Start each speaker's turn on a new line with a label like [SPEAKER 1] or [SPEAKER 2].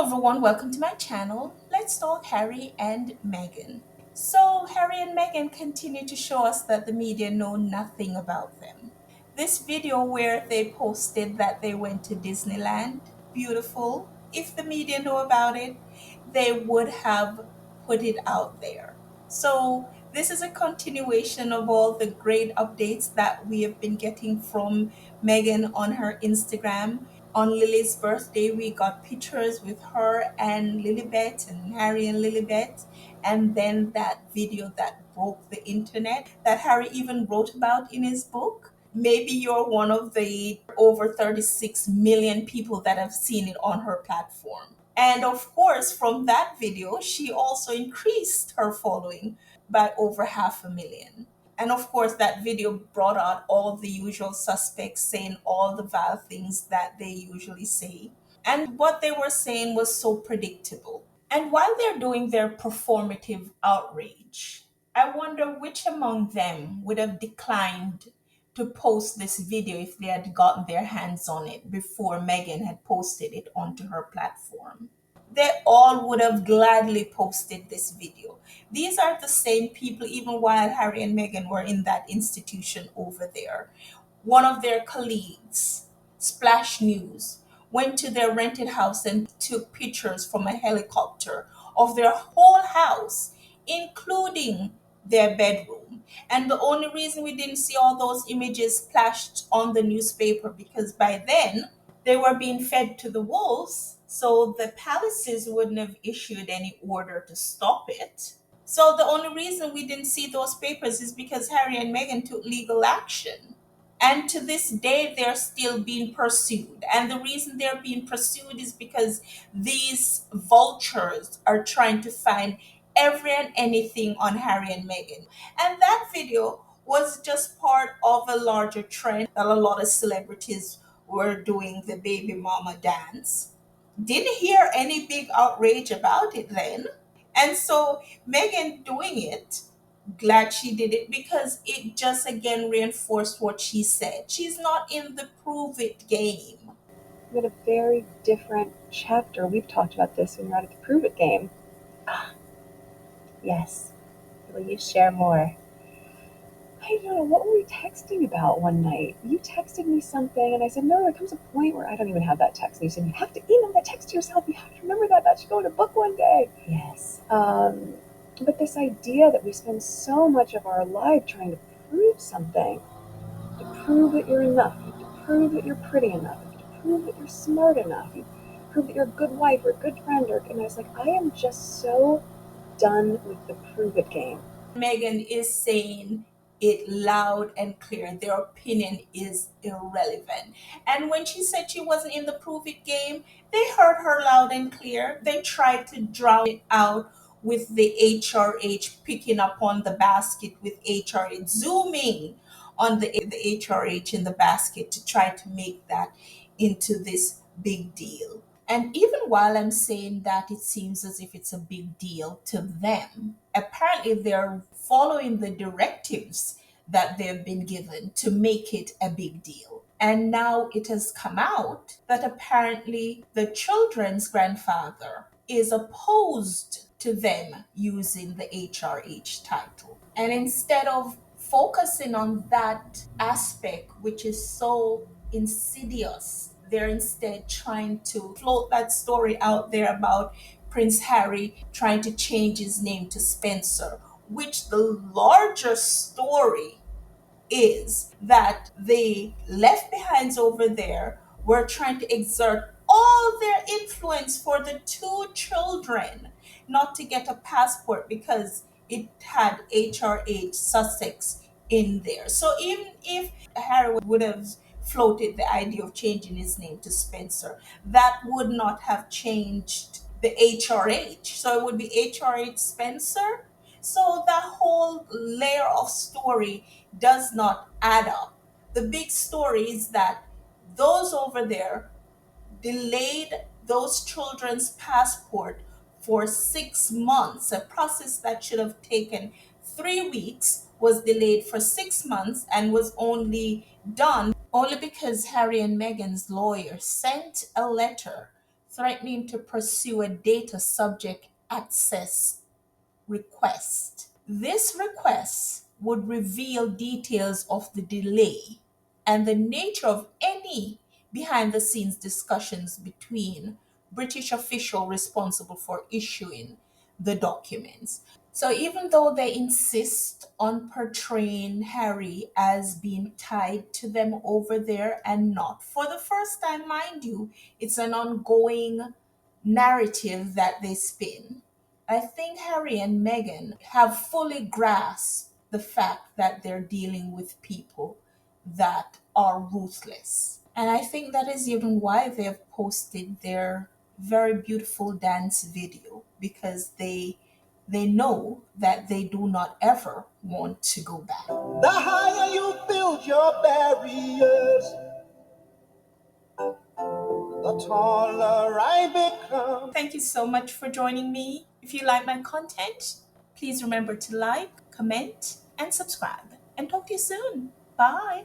[SPEAKER 1] Hello everyone, welcome to my channel. Let's talk Harry and Meghan. So Harry and Meghan continue to show us that the media know nothing about them. This video where they posted that they went to Disneyland, beautiful. If the media know about it, they would have put it out there. So this is a continuation of all the great updates that we have been getting from Meghan on her Instagram. On Lily's birthday, we got pictures with her and Lilibet and Harry and Lilibet. And then that video that broke the internet that Harry even wrote about in his book. Maybe you're one of the over 36 million people that have seen it on her platform. And of course, from that video, she also increased her following by over 500,000. And of course, that video brought out all the usual suspects saying all the vile things that they usually say. And what they were saying was so predictable. And while they're doing their performative outrage, I wonder which among them would have declined to post this video if they had gotten their hands on it before Meghan had posted it onto her platform. They all would have gladly posted this video. These are the same people, even while Harry and Meghan were in that institution over there. One of their colleagues, Splash News, went to their rented house and took pictures from a helicopter of their whole house, including their bedroom. And the only reason we didn't see all those images splashed on the newspaper because by then they were being fed to the wolves, so the palaces wouldn't have issued any order to stop it. So the only reason we didn't see those papers is because Harry and Meghan took legal action. And to this day, they're still being pursued. And the reason they're being pursued is because these vultures are trying to find every and anything on Harry and Meghan. And that video was just part of a larger trend that a lot of celebrities were doing the baby mama dance. Didn't hear any big outrage about it then. And so Megan doing it, glad she did it because it just again reinforced what she said. She's not in the prove it game.
[SPEAKER 2] We had a very different chapter. We've talked about this when we're at the Prove It game. Yes. Will you share more? I don't know. What were we texting about one night? You texted me something, and I said, no, there comes a point where I don't even have that text. And you said, you have to email that text to yourself. You have to remember that. That should go in a book one day.
[SPEAKER 1] Yes.
[SPEAKER 2] But this idea that we spend so much of our life trying to prove something, to prove that you're enough, to prove that you're pretty enough, to prove that you're smart enough, you prove that you're a good wife or a good friend, and I was like, I am just so done with the prove it game.
[SPEAKER 1] Megan is saying it loud and clear. Their opinion is irrelevant. And when she said she wasn't in the prove it game, they heard her loud and clear. They tried to drown it out with the HRH picking up on the basket with HRH, zooming on the HRH in the basket to try to make that into this big deal. And even while I'm saying that it seems as if it's a big deal to them, apparently they're following the directives that they've been given to make it a big deal. And now it has come out that apparently the children's grandfather is opposed to them using the HRH title. And instead of focusing on that aspect, which is so insidious, they're instead trying to float that story out there about Prince Harry trying to change his name to Spencer, which the larger story is that the left behinds over there were trying to exert all their influence for the two children not to get a passport because it had HRH Sussex in there. So even if Harry would have floated the idea of changing his name to Spencer, that would not have changed the HRH. So it would be HRH Spencer. So that whole layer of story does not add up. The big story is that those over there delayed those children's passport for 6 months. A process that should have taken 3 weeks was delayed for 6 months and was only done only because Harry and Meghan's lawyer sent a letter threatening to pursue a data subject access request. This request would reveal details of the delay and the nature of any behind the scenes discussions between British official responsible for issuing the documents. So even though they insist on portraying Harry as being tied to them over there and not, for the first time, mind you, it's an ongoing narrative that they spin. I think Harry and Meghan have fully grasped the fact that they're dealing with people that are ruthless. And I think that is even why they have posted their very beautiful dance video, because they know that they do not ever want to go back. The higher you build your barriers, the taller I become. Thank you so much for joining me. If you like my content, please remember to like, comment, and subscribe. And talk to you soon. Bye.